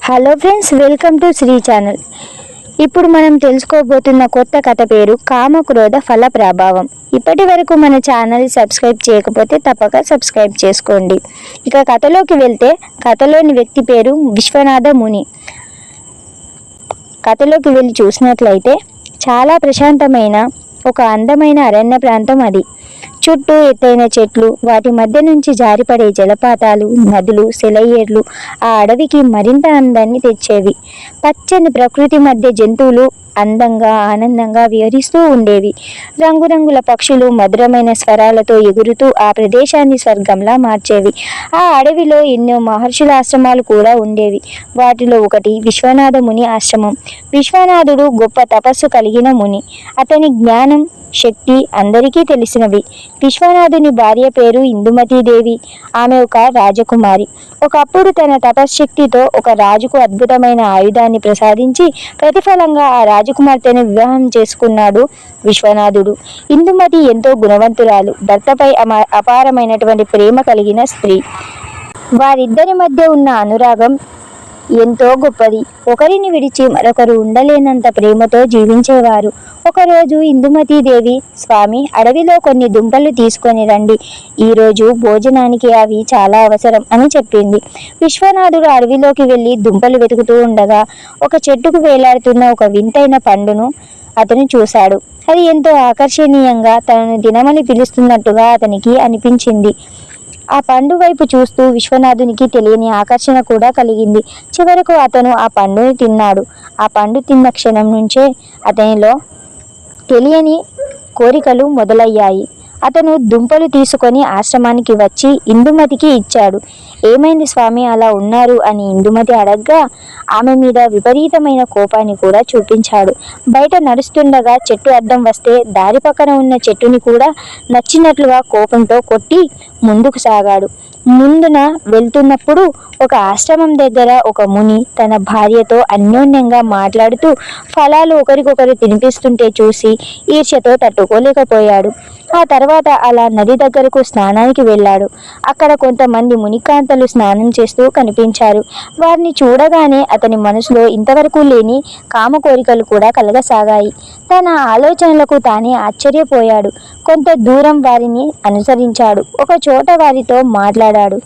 Hello friends, welcome to Sri channel. ఇప్పుడు మనం తెలుసుకోబోతున్న కొత్త కథ పేరు కామక్రోధ ఫల ప్రభావం. ఇప్పటి వరకు మన ఛానల్ సబ్స్క్రైబ్ చేయకపోతే తప్పక సబ్స్క్రైబ్ చేసుకోండి. ఇక కథలోకి వెళ్తే, కథలోని వ్యక్తి పేరు విశ్వనాథ ముని. కథలోకి వెళ్ళి చూసినట్లయితే చాలా ప్రశాంతమైన ఒక అందమైన అరణ్య ప్రాంతం అది. చుట్టూ ఎత్తైన చెట్లు, వాటి మధ్య నుంచి జారిపడే జలపాతాలు, నదులు, సెలయేర్లు ఆ అడవికి మరింత అందాన్ని తెచ్చేవి. పచ్చని ప్రకృతి మధ్య జంతువులు అందంగా ఆనందంగా విహరిస్తూ ఉండేవి. రంగురంగుల పక్షులు మధురమైన స్వరాలతో ఎగురుతూ ఆ ప్రదేశాన్ని స్వర్గంలా మార్చేవి. ఆ అడవిలో ఎన్నో మహర్షుల ఆశ్రమాలు కూడా ఉండేవి. వాటిలో ఒకటి విశ్వనాథ ముని ఆశ్రమం. విశ్వనాథుడు గొప్ప తపస్సు కలిగిన ముని. అతని జ్ఞానం, శక్తి అందరికీ తెలిసినవి. విశ్వనాథుని భార్య పేరు ఇందుమతీదేవి. ఆమె ఒక రాజకుమారి. ఒకప్పుడు తన తపశ్శక్తితో ఒక రాజుకు అద్భుతమైన ఆయుధాన్ని ప్రసాదించి ప్రతిఫలంగా ఆ రాజకుమార్తెను వివాహం చేసుకున్నాడు విశ్వనాథుడు. ఇందుమతి ఎంతో గుణవంతురాలు, భర్తపై అపారమైనటువంటి ప్రేమ కలిగిన స్త్రీ. వారిద్దరి మధ్య ఉన్న అనురాగం ఎంతో గొప్పది. ఒకరిని విడిచి మరొకరు ఉండలేనంత ప్రేమతో జీవించేవారు. ఒకరోజు ఇందుమతీదేవి, స్వామి, అడవిలో కొన్ని దుంపలు తీసుకొని రండి, ఈరోజు భోజనానికి అవి చాలా అవసరం అని చెప్పింది. విశ్వనాథుడు అడవిలోకి వెళ్ళి దుంపలు వెతుకుతూ ఉండగా ఒక చెట్టుకు వేలాడుతున్న ఒక వింతైన పండును అతను చూశాడు. అది ఎంతో ఆకర్షణీయంగా తనను తినమని పిలుస్తున్నట్టుగా అతనికి అనిపించింది. ఆ పండు వైపు చూస్తూ విశ్వనాథునికి తెలియని ఆకర్షణ కూడా కలిగింది. చివరకు అతను ఆ పండుని తిన్నాడు. ఆ పండు తిన్న క్షణం నుంచే అతనిలో తెలియని కోరికలు మొదలయ్యాయి. అతను దుంపలు తీసుకొని ఆశ్రమానికి వచ్చి ఇందుమతికి ఇచ్చాడు. ఏమైంది స్వామి, అలా ఉన్నారు అని ఇందుమతి అడగ్గా ఆమె మీద విపరీతమైన కోపాన్ని కూడా చూపించాడు. బయట నడుస్తుండగా చెట్టు అడ్డం వస్తే దారి పక్కన ఉన్న చెట్టుని కూడా నచ్చినట్లుగా కోపంతో కొట్టి ముందుకు సాగాడు. ముందున వెళ్తున్నప్పుడు ఒక ఆశ్రమం దగ్గర ఒక ముని తన భార్యతో అన్యోన్యంగా మాట్లాడుతూ ఫలాలు ఒకరికొకరు తినిపిస్తుంటే చూసి ఈర్ష్యతో తట్టుకోలేకపోయాడు. ఆ తర్వాత అలా నది దగ్గరకు స్నానానికి వెళ్ళాడు. అక్కడ కొంతమంది మునికాంతలు స్నానం చేస్తూ కనిపించారు. వారిని చూడగానే అతని మనసులో ఇంతవరకు లేని కామ కోరికలు కూడా కలగసాగాయి. తన ఆలోచనలకు తానే ఆశ్చర్యపోయాడు. కొంత దూరం వారిని అనుసరించాడు. ఒక చోట వారితో మాట్లాడాడు.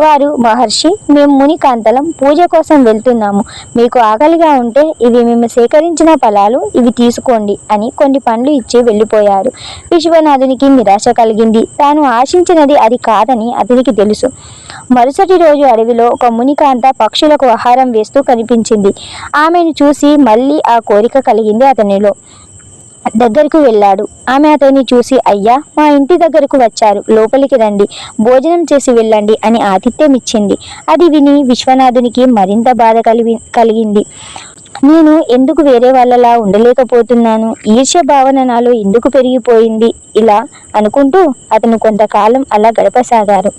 వారు, మహర్షి, మేము మునికాంతలం పూజ కోసం వెళ్తున్నాము. మీకు ఆకలిగా ఉంటే ఇవి మేము సేకరించిన ఫలాలు, ఇవి తీసుకోండి అని కొన్ని పండ్లు ఇచ్చి వెళ్ళిపోయారు. విశ్వనాథునికి నిరాశ కలిగింది. తాను ఆశించినది అది కాదని అతనికి తెలుసు. మరుసటి రోజు అడవిలో ఒక మునికాంత పక్షులకు ఆహారం వేస్తూ కనిపించింది. ఆమెను చూసి మళ్ళీ ఆ కోరిక కలిగింది అతనిలో. దగ్గరకు వెళ్ళాడు. ఆమె అతన్ని చూసి, అయ్యా, మా ఇంటి దగ్గరకు వచ్చారు, లోపలికి రండి, భోజనం చేసి వెళ్ళండి అని ఆతిథ్యం ఇచ్చింది. అది విని విశ్వనాథునికి మరింత బాధ కలిగింది. నేను ఎందుకు వేరే వాళ్ళలా ఉండలేకపోతున్నాను? ఈర్ష్య భావన నాలో ఎందుకు పెరిగిపోయింది? ఇలా అనుకుంటూ అతను కొంతకాలం అలా గడపసాగారు.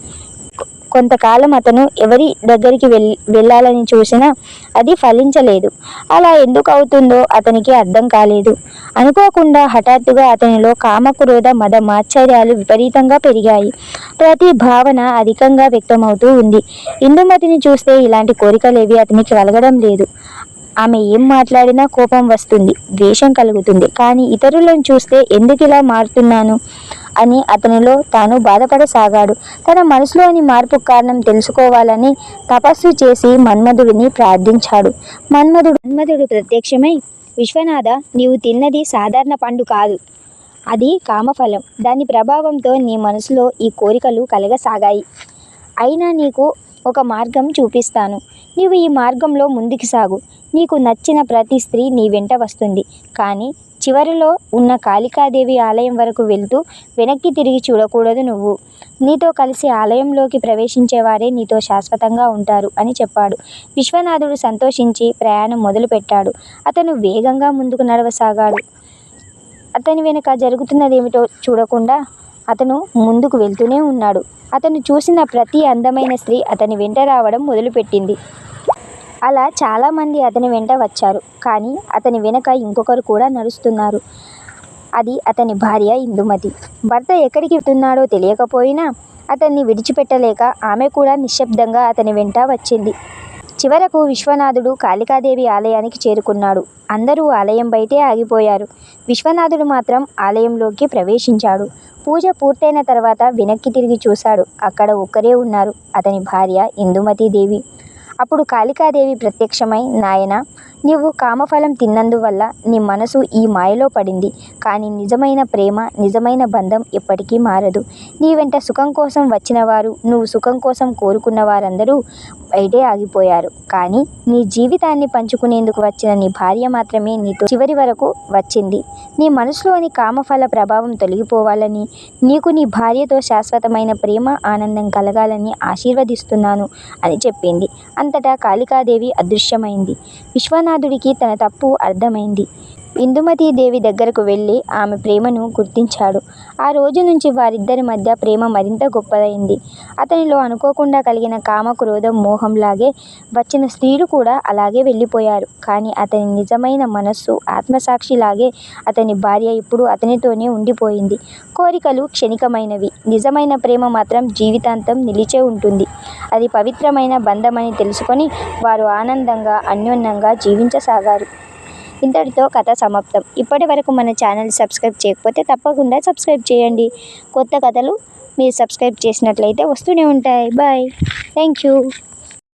కొంతకాలం అతను ఎవరి దగ్గరికి వెళ్ళాలని చూసినా అది ఫలించలేదు. అలా ఎందుకు అవుతుందో అతనికి అర్థం కాలేదు. అనుకోకుండా హఠాత్తుగా అతనిలో కామక్రోధ మద మాత్సర్యాలు విపరీతంగా పెరిగాయి. ప్రతి భావన అధికంగా వ్యక్తమవుతూ ఉంది. ఇందుమతిని చూస్తే ఇలాంటి కోరికలేవి అతనికి కలగడం లేదు. ఆమె ఏం మాట్లాడినా కోపం వస్తుంది, ద్వేషం కలుగుతుంది. కానీ ఇతరులను చూస్తే ఎందుకు ఇలా మారుతున్నాను అని అతనిలో తాను బాధపడసాగాడు. తన మనసులోని మార్పు కారణం తెలుసుకోవాలని తపస్సు చేసి మన్మధుడిని ప్రార్థించాడు. మన్మధుడు ప్రత్యక్షమై, విశ్వనాథ, నీవు తిన్నది సాధారణ పండు కాదు, అది కామఫలం. దాని ప్రభావంతో నీ మనసులో ఈ కోరికలు కలగసాగాయి. అయినా నీకు ఒక మార్గం చూపిస్తాను. నీవు ఈ మార్గంలో ముందుకు సాగు. నీకు నచ్చిన ప్రతి స్త్రీ నీ వెంట వస్తుంది. కానీ చివరిలో ఉన్న కాళికాదేవి ఆలయం వరకు వెళ్తూ వెనక్కి తిరిగి చూడకూడదు. నువ్వు నీతో కలిసి ఆలయంలోకి ప్రవేశించేవారే నీతో శాశ్వతంగా ఉంటారు అని చెప్పాడు. విశ్వనాథుడు సంతోషించి ప్రయాణం మొదలుపెట్టాడు. అతను వేగంగా ముందుకు నడవసాగాడు. అతని వెనుక జరుగుతున్నదేమిటో చూడకుండా అతను ముందుకు వెళ్తూనే ఉన్నాడు. అతను చూసిన ప్రతి అందమైన స్త్రీ అతని వెంట రావడం మొదలుపెట్టింది. అలా చాలామంది అతని వెంట వచ్చారు. కానీ అతని వెనక ఇంకొకరు కూడా నడుస్తున్నారు. అది అతని భార్య ఇందుమతి. భర్త ఎక్కడికి వెళ్తున్నాడో తెలియకపోయినా అతన్ని విడిచిపెట్టలేక ఆమె కూడా నిశ్శబ్దంగా అతని వెంట వచ్చింది. చివరకు విశ్వనాథుడు కాళికాదేవి ఆలయానికి చేరుకున్నాడు. అందరూ ఆలయం బయటే ఆగిపోయారు. విశ్వనాథుడు మాత్రం ఆలయంలోకి ప్రవేశించాడు. పూజ పూర్తయిన తర్వాత వెనక్కి తిరిగి చూశాడు. అక్కడ ఒక్కరే ఉన్నారు, అతని భార్య ఇందుమతీదేవి. అప్పుడు కాళికాదేవి ప్రత్యక్షమై, నాయనా, నీవు కామఫలం తిన్నందువల్ల నీ మనసు ఈ మాయలో పడింది. కానీ నిజమైన ప్రేమ, నిజమైన బంధం ఎప్పటికీ మారదు. నీ వెంట సుఖం కోసం వచ్చిన వారు, నువ్వు సుఖం కోసం కోరుకున్న వారందరూ బయటే ఆగిపోయారు. కానీ నీ జీవితాన్ని పంచుకునేందుకు వచ్చిన నీ భార్య మాత్రమే నీతో చివరి వరకు వచ్చింది. నీ మనసులోని కామఫల ప్రభావం తొలగిపోవాలని, నీకు నీ భార్యతో శాశ్వతమైన ప్రేమ, ఆనందం కలగాలని ఆశీర్వదిస్తున్నాను అని చెప్పింది. అంతటా కాళికాదేవి అదృశ్యమైంది. విశ్వనాథుడికి తన తప్పు అర్థమైంది. ఇందుమతీదేవి దగ్గరకు వెళ్ళి ఆమె ప్రేమను గుర్తించాడు. ఆ రోజు నుంచి వారిద్దరి మధ్య ప్రేమ మరింత గొప్పదైంది. అతనిలో అనుకోకుండా కలిగిన కామ, క్రోధం, మోహంలాగే వచ్చిన స్త్రీలు కూడా అలాగే వెళ్ళిపోయారు. కానీ అతని నిజమైన మనస్సు, ఆత్మసాక్షిలాగే అతని భార్య ఇప్పుడు అతనితోనే ఉండిపోయింది. కోరికలు క్షణికమైనవి, నిజమైన ప్రేమ మాత్రం జీవితాంతం నిలిచే ఉంటుంది. అది పవిత్రమైన బంధమని తెలుసుకొని వారు ఆనందంగా, అన్యోన్యంగా జీవించసాగారు. ఇంతటితో కథ సమాప్తం. ఇప్పటి వరకు మన ఛానల్ సబ్స్క్రైబ్ చేయకపోతే తప్పకుండా సబ్స్క్రైబ్ చేయండి. కొత్త కథలు మీరు సబ్స్క్రైబ్ చేసినట్లయితే వస్తూనే ఉంటాయి. బాయ్. Thank you.